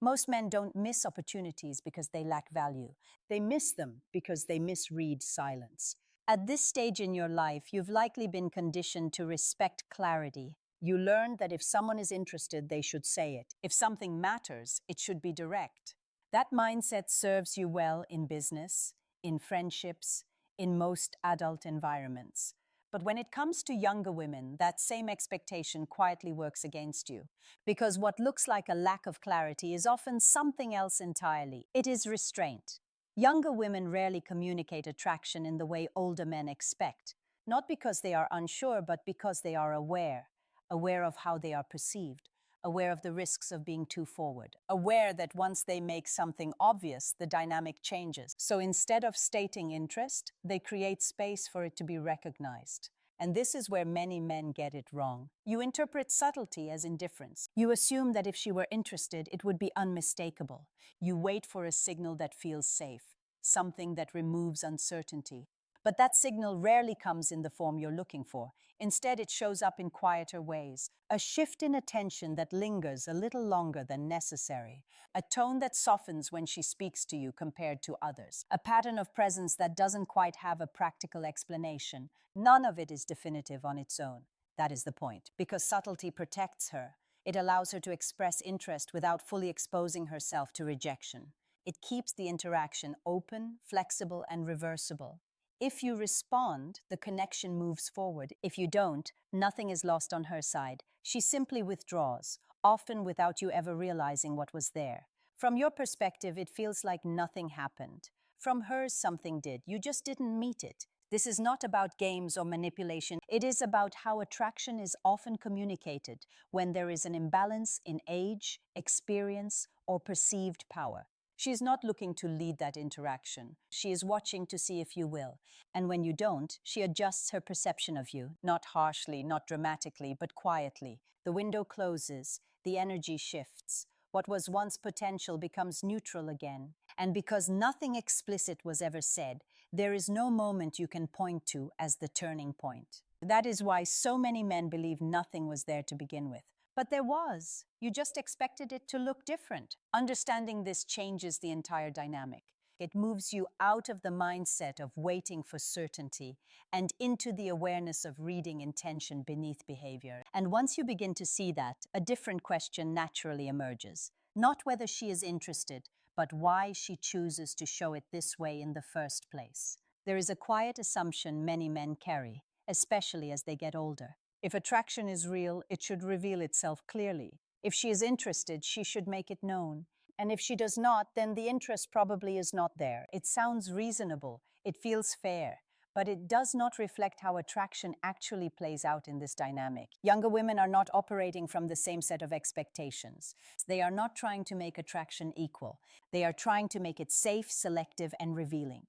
Most men don't miss opportunities because they lack value. They miss them because they misread silence. At this stage in your life, you've likely been conditioned to respect clarity. You learned that if someone is interested, they should say it. If something matters, it should be direct. That mindset serves you well in business, in friendships, in most adult environments. But when it comes to younger women, that same expectation quietly works against you. Because what looks like a lack of clarity is often something else entirely. It is restraint. Younger women rarely communicate attraction in the way older men expect, not because they are unsure, but because they are aware of how they are perceived, aware of the risks of being too forward, aware that once they make something obvious, the dynamic changes. So instead of stating interest, they create space for it to be recognized. And this is where many men get it wrong. You interpret subtlety as indifference. You assume that if she were interested, it would be unmistakable. You wait for a signal that feels safe, something that removes uncertainty. But that signal rarely comes in the form you're looking for. Instead, it shows up in quieter ways. A shift in attention that lingers a little longer than necessary. A tone that softens when she speaks to you compared to others. A pattern of presence that doesn't quite have a practical explanation. None of it is definitive on its own. That is the point. Because subtlety protects her. It allows her to express interest without fully exposing herself to rejection. It keeps the interaction open, flexible, and reversible. If you respond, the connection moves forward. If you don't, nothing is lost on her side. She simply withdraws, often without you ever realizing what was there. From your perspective, it feels like nothing happened. From hers, something did. You just didn't meet it. This is not about games or manipulation. It is about how attraction is often communicated when there is an imbalance in age, experience, or perceived power. She is not looking to lead that interaction. She is watching to see if you will. And when you don't, she adjusts her perception of you, not harshly, not dramatically, but quietly. The window closes, the energy shifts. What was once potential becomes neutral again. And because nothing explicit was ever said, there is no moment you can point to as the turning point. That is why so many men believe nothing was there to begin with. But there was. You just expected it to look different. Understanding this changes the entire dynamic. It moves you out of the mindset of waiting for certainty and into the awareness of reading intention beneath behavior. And once you begin to see that, a different question naturally emerges. Not whether she is interested, but why she chooses to show it this way in the first place. There is a quiet assumption many men carry, especially as they get older. If attraction is real, it should reveal itself clearly. If she is interested, she should make it known. And if she does not, then the interest probably is not there. It sounds reasonable, it feels fair, but it does not reflect how attraction actually plays out in this dynamic. Younger women are not operating from the same set of expectations. They are not trying to make attraction equal. They are trying to make it safe, selective, and revealing.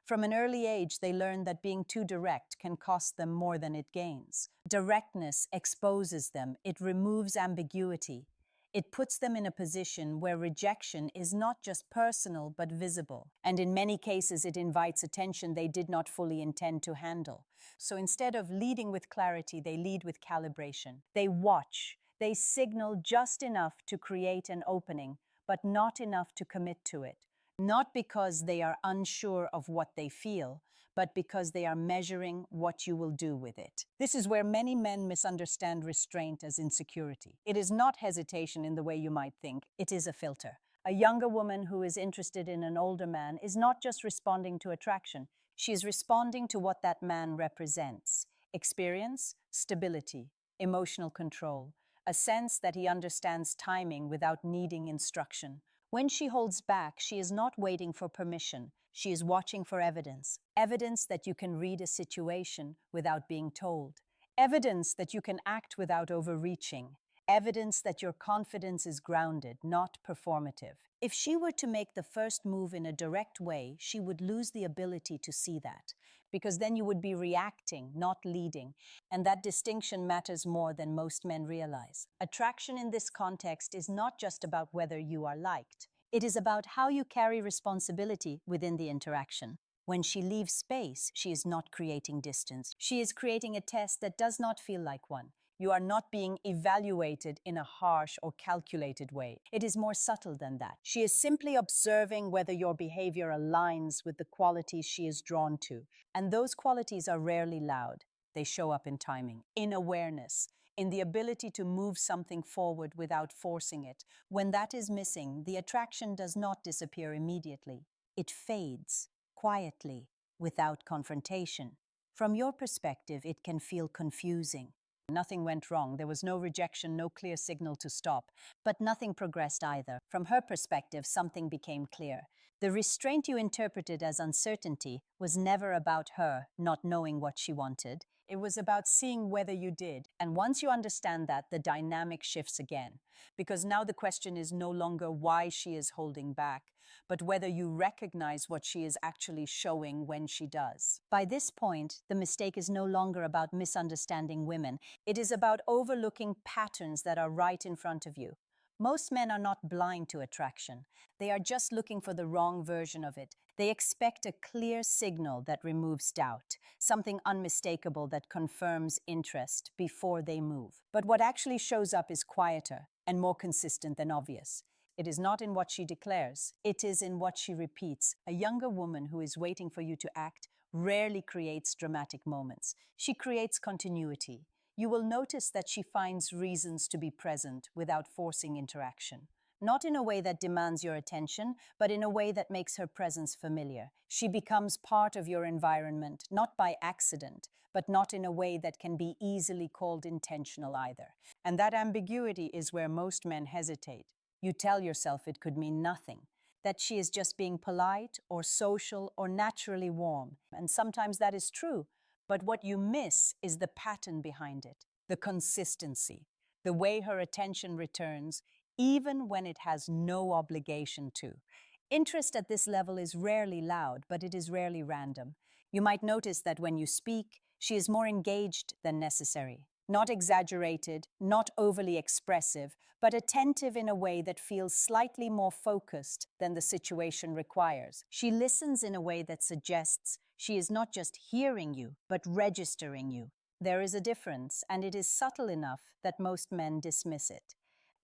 From an early age, they learn that being too direct can cost them more than it gains. Directness exposes them, it removes ambiguity. It puts them in a position where rejection is not just personal but visible. And in many cases, it invites attention they did not fully intend to handle. So instead of leading with clarity, they lead with calibration. They watch. They signal just enough to create an opening, but not enough to commit to it. Not because they are unsure of what they feel, but because they are measuring what you will do with it. This is where many men misunderstand restraint as insecurity. It is not hesitation in the way you might think, it is a filter. A younger woman who is interested in an older man is not just responding to attraction, she is responding to what that man represents. Experience, stability, emotional control, a sense that he understands timing without needing instruction. When she holds back, she is not waiting for permission. She is watching for evidence. Evidence that you can read a situation without being told. Evidence that you can act without overreaching. Evidence that your confidence is grounded, not performative. If she were to make the first move in a direct way, she would lose the ability to see that, because then you would be reacting, not leading. And that distinction matters more than most men realize. Attraction in this context is not just about whether you are liked. It is about how you carry responsibility within the interaction. When she leaves space, she is not creating distance. She is creating a test that does not feel like one. You are not being evaluated in a harsh or calculated way. It is more subtle than that. She is simply observing whether your behavior aligns with the qualities she is drawn to. And those qualities are rarely loud. They show up in timing, in awareness, in the ability to move something forward without forcing it. When that is missing, the attraction does not disappear immediately. It fades, quietly, without confrontation. From your perspective, it can feel confusing. Nothing went wrong. There was no rejection, no clear signal to stop. But nothing progressed either. From her perspective, something became clear. The restraint you interpreted as uncertainty was never about her not knowing what she wanted. It was about seeing whether you did. And once you understand that, the dynamic shifts again. Because now the question is no longer why she is holding back, but whether you recognize what she is actually showing when she does. By this point, the mistake is no longer about misunderstanding women. It is about overlooking patterns that are right in front of you. Most men are not blind to attraction. They are just looking for the wrong version of it. They expect a clear signal that removes doubt, something unmistakable that confirms interest before they move. But what actually shows up is quieter and more consistent than obvious. It is not in what she declares, it is in what she repeats. A younger woman who is waiting for you to act rarely creates dramatic moments. She creates continuity. You will notice that she finds reasons to be present without forcing interaction. Not in a way that demands your attention, but in a way that makes her presence familiar. She becomes part of your environment, not by accident, but not in a way that can be easily called intentional either. And that ambiguity is where most men hesitate. You tell yourself it could mean nothing, that she is just being polite or social or naturally warm. And sometimes that is true, but what you miss is the pattern behind it, the consistency, the way her attention returns, even when it has no obligation to. Interest at this level is rarely loud, but it is rarely random. You might notice that when you speak, she is more engaged than necessary. Not exaggerated, not overly expressive, but attentive in a way that feels slightly more focused than the situation requires. She listens in a way that suggests she is not just hearing you, but registering you. There is a difference, and it is subtle enough that most men dismiss it.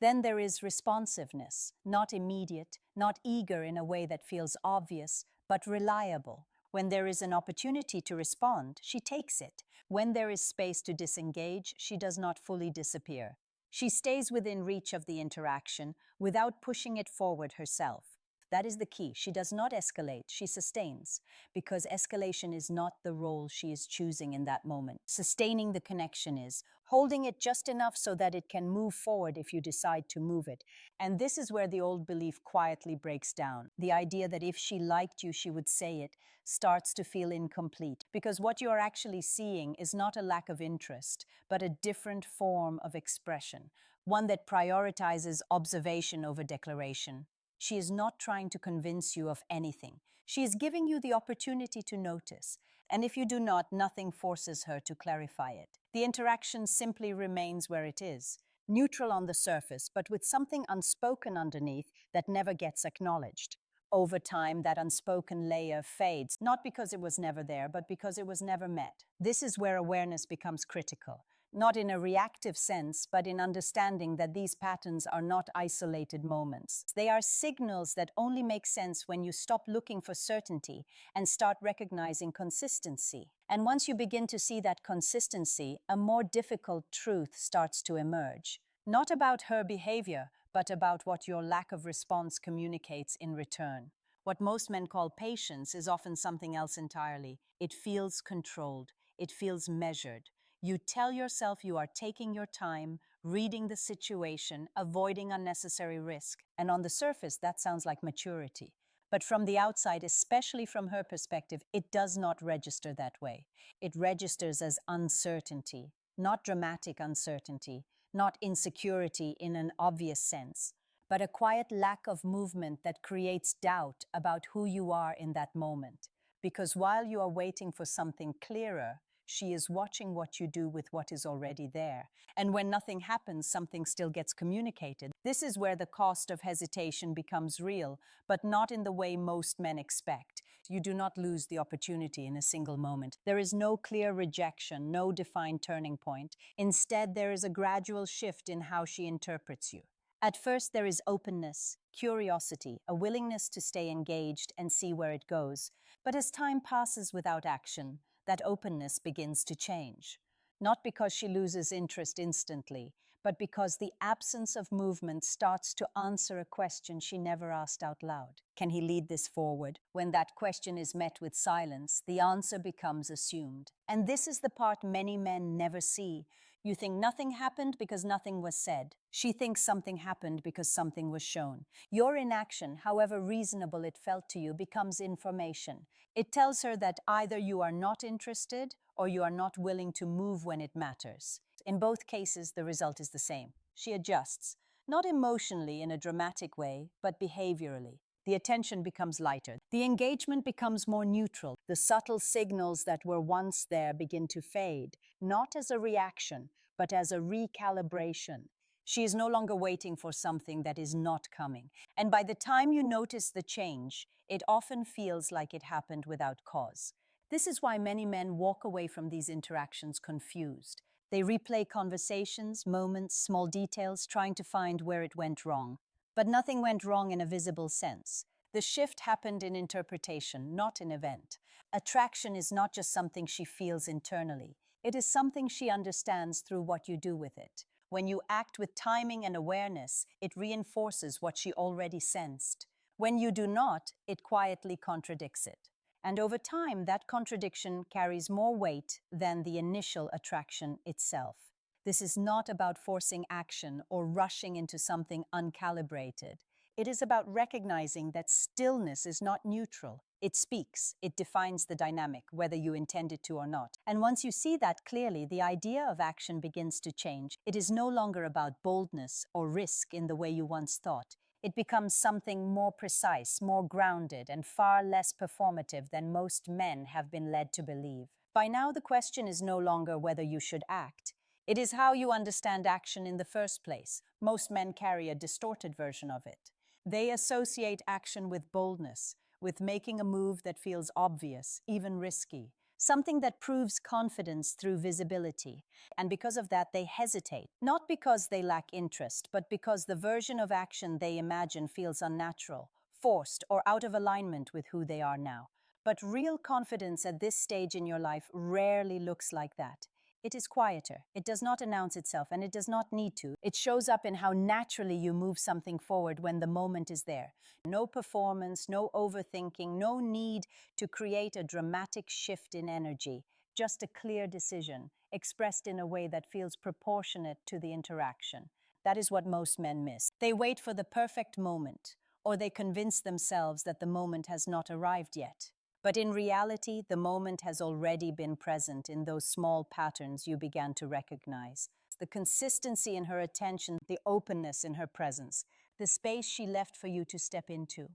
Then there is responsiveness, not immediate, not eager in a way that feels obvious, but reliable. When there is an opportunity to respond, she takes it. When there is space to disengage, she does not fully disappear. She stays within reach of the interaction without pushing it forward herself. That is the key. She does not escalate, she sustains, because escalation is not the role she is choosing in that moment. Sustaining the connection is holding it just enough so that it can move forward if you decide to move it. And this is where the old belief quietly breaks down. The idea that if she liked you, she would say it starts to feel incomplete, because what you are actually seeing is not a lack of interest, but a different form of expression, one that prioritizes observation over declaration. She is not trying to convince you of anything. She is giving you the opportunity to notice. And if you do not, nothing forces her to clarify it. The interaction simply remains where it is, neutral on the surface, but with something unspoken underneath that never gets acknowledged. Over time, that unspoken layer fades, not because it was never there, but because it was never met. This is where awareness becomes critical. Not in a reactive sense, but in understanding that these patterns are not isolated moments. They are signals that only make sense when you stop looking for certainty and start recognizing consistency. And once you begin to see that consistency, a more difficult truth starts to emerge. Not about her behavior, but about what your lack of response communicates in return. What most men call patience is often something else entirely. It feels controlled. It feels measured. You tell yourself you are taking your time, reading the situation, avoiding unnecessary risk. And on the surface, that sounds like maturity. But from the outside, especially from her perspective, it does not register that way. It registers as uncertainty, not dramatic uncertainty, not insecurity in an obvious sense, but a quiet lack of movement that creates doubt about who you are in that moment. Because while you are waiting for something clearer, she is watching what you do with what is already there. And when nothing happens, something still gets communicated. This is where the cost of hesitation becomes real, but not in the way most men expect. You do not lose the opportunity in a single moment. There is no clear rejection, no defined turning point. Instead, there is a gradual shift in how she interprets you. At first, there is openness, curiosity, a willingness to stay engaged and see where it goes. But as time passes without action, that openness begins to change. Not because she loses interest instantly, but because the absence of movement starts to answer a question she never asked out loud. Can he lead this forward? When that question is met with silence, the answer becomes assumed. And this is the part many men never see. You think nothing happened because nothing was said. She thinks something happened because something was shown. Your inaction, however reasonable it felt to you, becomes information. It tells her that either you are not interested or you are not willing to move when it matters. In both cases, the result is the same. She adjusts, not emotionally in a dramatic way, but behaviorally. The attention becomes lighter. The engagement becomes more neutral. The subtle signals that were once there begin to fade, not as a reaction, but as a recalibration. She is no longer waiting for something that is not coming. And by the time you notice the change, it often feels like it happened without cause. This is why many men walk away from these interactions confused. They replay conversations, moments, small details, trying to find where it went wrong. But nothing went wrong in a visible sense. The shift happened in interpretation, not in event. Attraction is not just something she feels internally. It is something she understands through what you do with it. When you act with timing and awareness, it reinforces what she already sensed. When you do not, it quietly contradicts it. And over time, that contradiction carries more weight than the initial attraction itself. This is not about forcing action or rushing into something uncalibrated. It is about recognizing that stillness is not neutral. It speaks, it defines the dynamic, whether you intend it to or not. And once you see that clearly, the idea of action begins to change. It is no longer about boldness or risk in the way you once thought. It becomes something more precise, more grounded, and far less performative than most men have been led to believe. By now, the question is no longer whether you should act. It is how you understand action in the first place. Most men carry a distorted version of it. They associate action with boldness, with making a move that feels obvious, even risky, something that proves confidence through visibility. And because of that, they hesitate, not because they lack interest, but because the version of action they imagine feels unnatural, forced, or out of alignment with who they are now. But real confidence at this stage in your life rarely looks like that. It is quieter, it does not announce itself, and it does not need to. It shows up in how naturally you move something forward when the moment is there. No performance, no overthinking, no need to create a dramatic shift in energy. Just a clear decision, expressed in a way that feels proportionate to the interaction. That is what most men miss. They wait for the perfect moment, or they convince themselves that the moment has not arrived yet. But in reality, the moment has already been present in those small patterns you began to recognize. The consistency in her attention, the openness in her presence, the space she left for you to step into.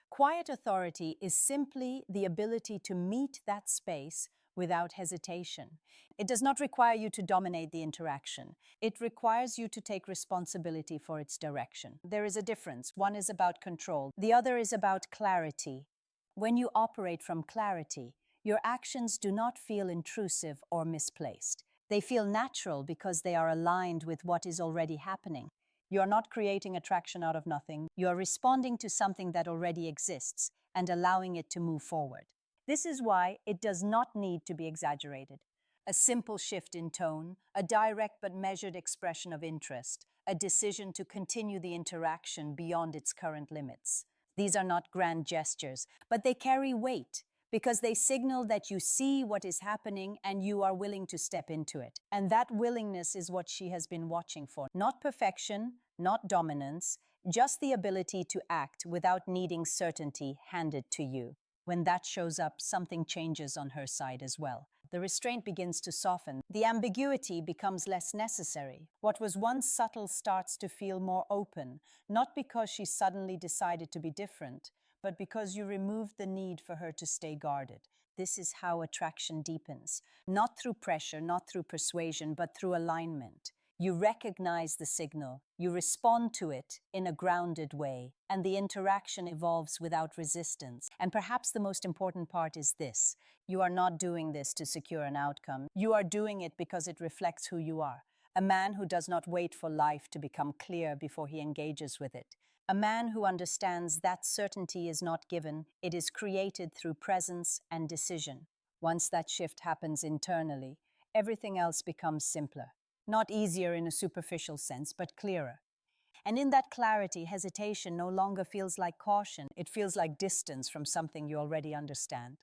Quiet authority is simply the ability to meet that space without hesitation. It does not require you to dominate the interaction. It requires you to take responsibility for its direction. There is a difference. One is about control. The other is about clarity. When you operate from clarity, your actions do not feel intrusive or misplaced. They feel natural because they are aligned with what is already happening. You are not creating attraction out of nothing. You are responding to something that already exists and allowing it to move forward. This is why it does not need to be exaggerated. A simple shift in tone, a direct but measured expression of interest, a decision to continue the interaction beyond its current limits. These are not grand gestures, but they carry weight because they signal that you see what is happening and you are willing to step into it. And that willingness is what she has been watching for. Not perfection, not dominance, just the ability to act without needing certainty handed to you. When that shows up, something changes on her side as well. The restraint begins to soften. The ambiguity becomes less necessary. What was once subtle starts to feel more open, not because she suddenly decided to be different, but because you removed the need for her to stay guarded. This is how attraction deepens. Not through pressure, not through persuasion, but through alignment. You recognize the signal, you respond to it in a grounded way, and the interaction evolves without resistance. And perhaps the most important part is this: you are not doing this to secure an outcome. You are doing it because it reflects who you are. A man who does not wait for life to become clear before he engages with it. A man who understands that certainty is not given, it is created through presence and decision. Once that shift happens internally, everything else becomes simpler. Not easier in a superficial sense, but clearer. And in that clarity, hesitation no longer feels like caution, it feels like distance from something you already understand.